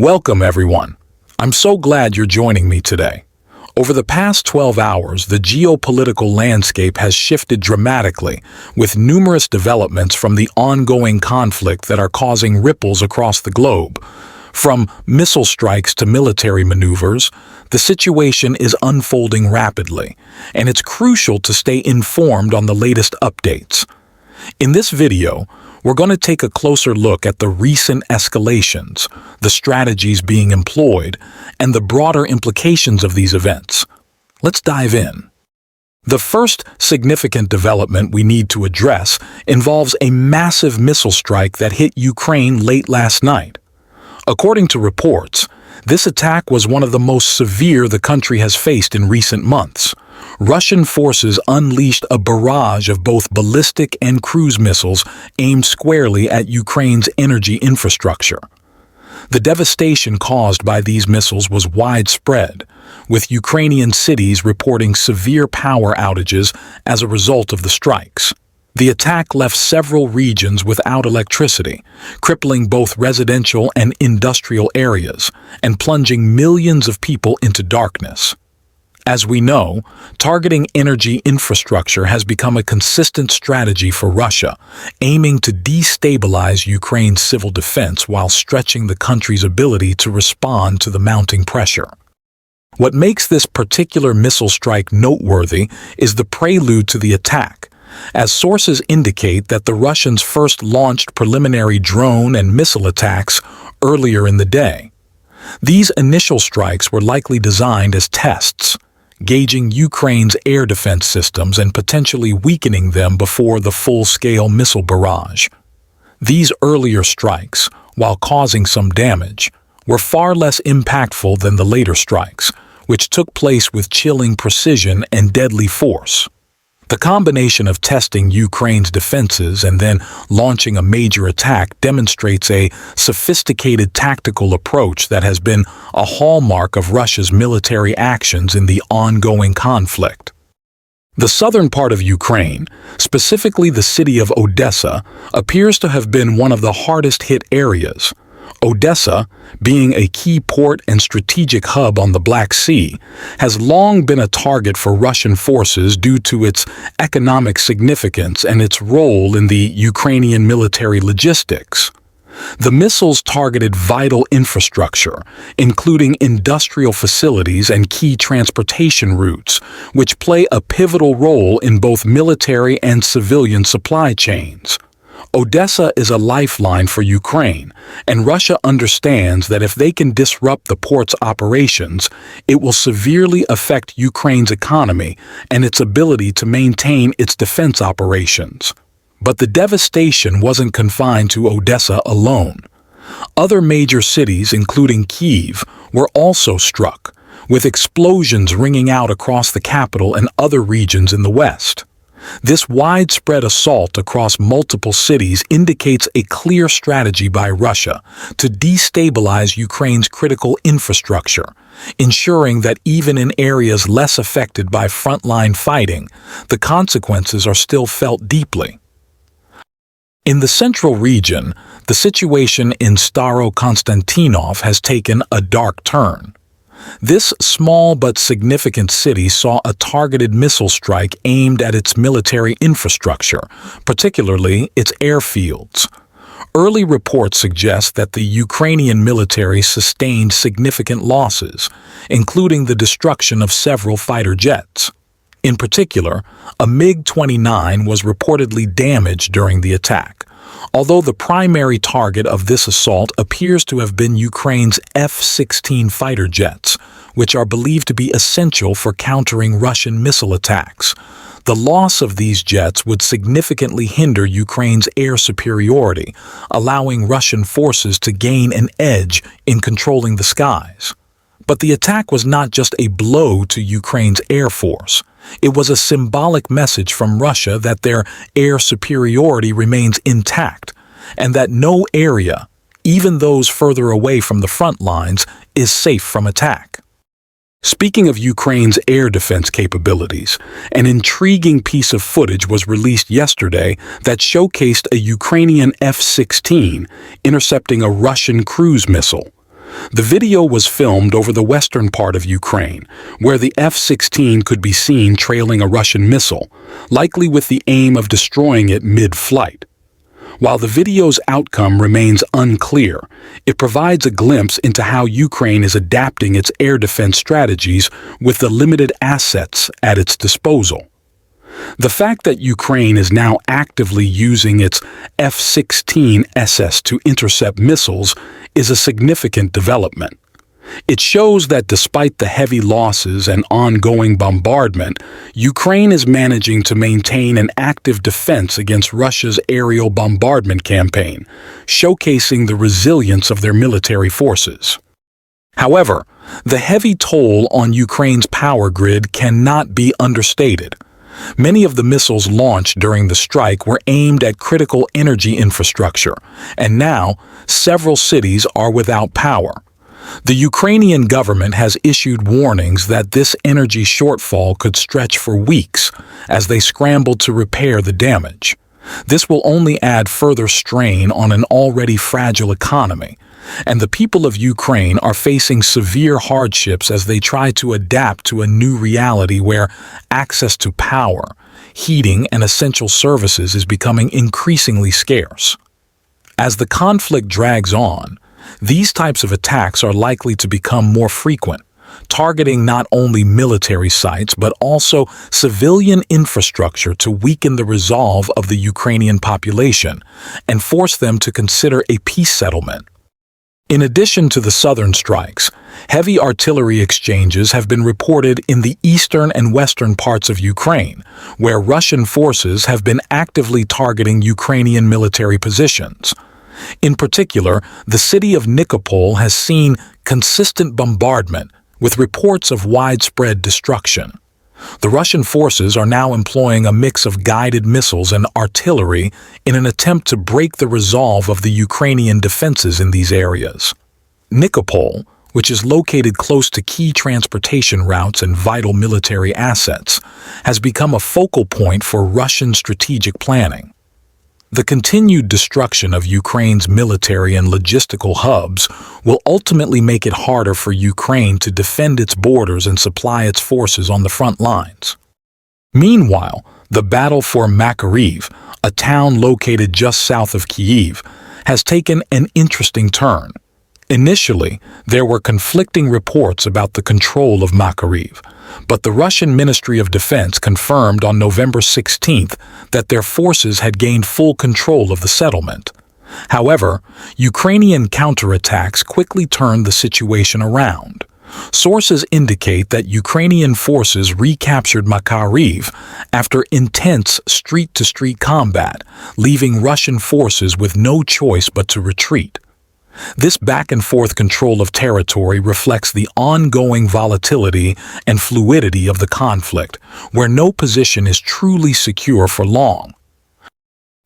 Welcome, everyone. I'm so glad you're joining me today. Over the past 12 hours, the geopolitical landscape has shifted dramatically, with numerous developments from the ongoing conflict that are causing ripples across the globe. From missile strikes to military maneuvers, the situation is unfolding rapidly, and it's crucial to stay informed on the latest updates. In this video, we're going to take a closer look at the recent escalations, the strategies being employed, and the broader implications of these events. Let's dive in. The first significant development we need to address involves a massive missile strike that hit Ukraine late last night. According to reports, this attack was one of the most severe the country has faced in recent months. Russian forces unleashed a barrage of both ballistic and cruise missiles aimed squarely at Ukraine's energy infrastructure. The devastation caused by these missiles was widespread, with Ukrainian cities reporting severe power outages as a result of the strikes. The attack left several regions without electricity, crippling both residential and industrial areas, and plunging millions of people into darkness. As we know, targeting energy infrastructure has become a consistent strategy for Russia, aiming to destabilize Ukraine's civil defense while stretching the country's ability to respond to the mounting pressure. What makes this particular missile strike noteworthy is the prelude to the attack, as sources indicate that the Russians first launched preliminary drone and missile attacks earlier in the day. These initial strikes were likely designed as tests, gauging Ukraine's air defense systems and potentially weakening them before the full-scale missile barrage. These earlier strikes, while causing some damage, were far less impactful than the later strikes, which took place with chilling precision and deadly force. The combination of testing Ukraine's defenses and then launching a major attack demonstrates a sophisticated tactical approach that has been a hallmark of Russia's military actions in the ongoing conflict. The southern part of Ukraine, specifically the city of Odessa, appears to have been one of the hardest-hit areas. Odessa, being a key port and strategic hub on the Black Sea, has long been a target for Russian forces due to its economic significance and its role in the Ukrainian military logistics. The missiles targeted vital infrastructure, including industrial facilities and key transportation routes, which play a pivotal role in both military and civilian supply chains. Odessa is a lifeline for Ukraine, and Russia understands that if they can disrupt the port's operations, it will severely affect Ukraine's economy and its ability to maintain its defense operations. But the devastation wasn't confined to Odessa alone. Other major cities, including Kyiv, were also struck, with explosions ringing out across the capital and other regions in the west. This widespread assault across multiple cities indicates a clear strategy by Russia to destabilize Ukraine's critical infrastructure, ensuring that even in areas less affected by frontline fighting, the consequences are still felt deeply. In the central region, the situation in Staro-Konstantinov has taken a dark turn. This small but significant city saw a targeted missile strike aimed at its military infrastructure, particularly its airfields. Early reports suggest that the Ukrainian military sustained significant losses, including the destruction of several fighter jets. In particular, a MiG-29 was reportedly damaged during the attack, although the primary target of this assault appears to have been Ukraine's F-16 fighter jets, which are believed to be essential for countering Russian missile attacks. The loss of these jets would significantly hinder Ukraine's air superiority, allowing Russian forces to gain an edge in controlling the skies. But the attack was not just a blow to Ukraine's air force. It was a symbolic message from Russia that their air superiority remains intact, and that no area, even those further away from the front lines, is safe from attack. Speaking of Ukraine's air defense capabilities, an intriguing piece of footage was released yesterday that showcased a Ukrainian F-16 intercepting a Russian cruise missile. The video was filmed over the western part of Ukraine, where the F-16 could be seen trailing a Russian missile, likely with the aim of destroying it mid-flight. While the video's outcome remains unclear, it provides a glimpse into how Ukraine is adapting its air defense strategies with the limited assets at its disposal. The fact that Ukraine is now actively using its F-16SS to intercept missiles is a significant development. It shows that despite the heavy losses and ongoing bombardment, Ukraine is managing to maintain an active defense against Russia's aerial bombardment campaign, showcasing the resilience of their military forces. However, the heavy toll on Ukraine's power grid cannot be understated. Many of the missiles launched during the strike were aimed at critical energy infrastructure, and now several cities are without power. The Ukrainian government has issued warnings that this energy shortfall could stretch for weeks as they scramble to repair the damage. This will only add further strain on an already fragile economy, and the people of Ukraine are facing severe hardships as they try to adapt to a new reality where access to power, heating, and essential services is becoming increasingly scarce. As the conflict drags on, these types of attacks are likely to become more frequent, targeting not only military sites but also civilian infrastructure to weaken the resolve of the Ukrainian population and force them to consider a peace settlement. In addition to the southern strikes, heavy artillery exchanges have been reported in the eastern and western parts of Ukraine, where Russian forces have been actively targeting Ukrainian military positions. In particular, the city of Nikopol has seen consistent bombardment, with reports of widespread destruction. The Russian forces are now employing a mix of guided missiles and artillery in an attempt to break the resolve of the Ukrainian defenses in these areas. Nikopol, which is located close to key transportation routes and vital military assets, has become a focal point for Russian strategic planning. The continued destruction of Ukraine's military and logistical hubs will ultimately make it harder for Ukraine to defend its borders and supply its forces on the front lines. Meanwhile, the battle for Makariv, a town located just south of Kyiv, has taken an interesting turn. Initially, there were conflicting reports about the control of Makariv, but the Russian Ministry of Defense confirmed on November 16th that their forces had gained full control of the settlement. However, Ukrainian counterattacks quickly turned the situation around. Sources indicate that Ukrainian forces recaptured Makariv after intense street-to-street combat, leaving Russian forces with no choice but to retreat. This back-and-forth control of territory reflects the ongoing volatility and fluidity of the conflict, where no position is truly secure for long.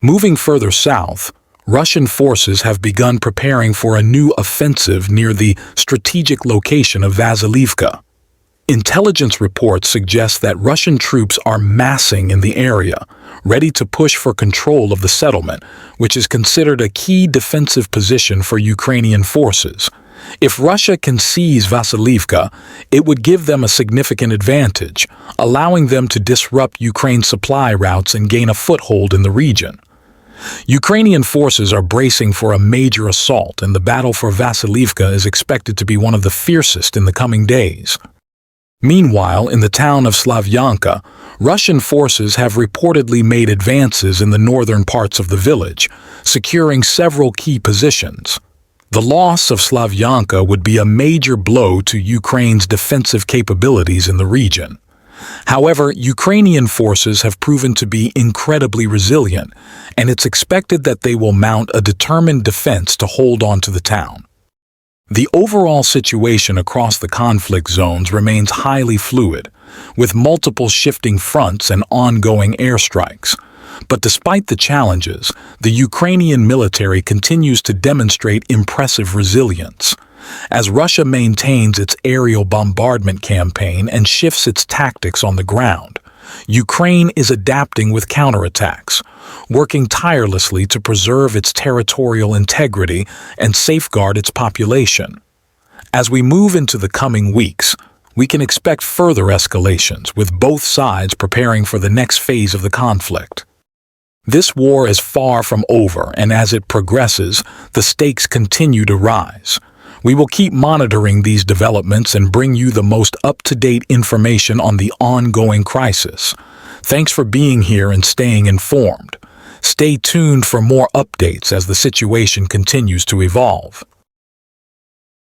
Moving further south, Russian forces have begun preparing for a new offensive near the strategic location of Vasilivka. Intelligence reports suggest that Russian troops are massing in the area, ready to push for control of the settlement, which is considered a key defensive position for Ukrainian forces. If Russia can seize Vasilivka, it would give them a significant advantage, allowing them to disrupt Ukraine's supply routes and gain a foothold in the region. Ukrainian forces are bracing for a major assault, and the battle for Vasilivka is expected to be one of the fiercest in the coming days. Meanwhile, in the town of Slavjanka, Russian forces have reportedly made advances in the northern parts of the village, securing several key positions. The loss of Slavjanka would be a major blow to Ukraine's defensive capabilities in the region. However, Ukrainian forces have proven to be incredibly resilient, and it's expected that they will mount a determined defense to hold on to the town. The overall situation across the conflict zones remains highly fluid, with multiple shifting fronts and ongoing airstrikes. But despite the challenges, the Ukrainian military continues to demonstrate impressive resilience. As Russia maintains its aerial bombardment campaign and shifts its tactics on the ground, Ukraine is adapting with counterattacks, working tirelessly to preserve its territorial integrity and safeguard its population. As we move into the coming weeks, we can expect further escalations, with both sides preparing for the next phase of the conflict. This war is far from over, and as it progresses, the stakes continue to rise. We will keep monitoring these developments and bring you the most up-to-date information on the ongoing crisis. Thanks for being here and staying informed. Stay tuned for more updates as the situation continues to evolve.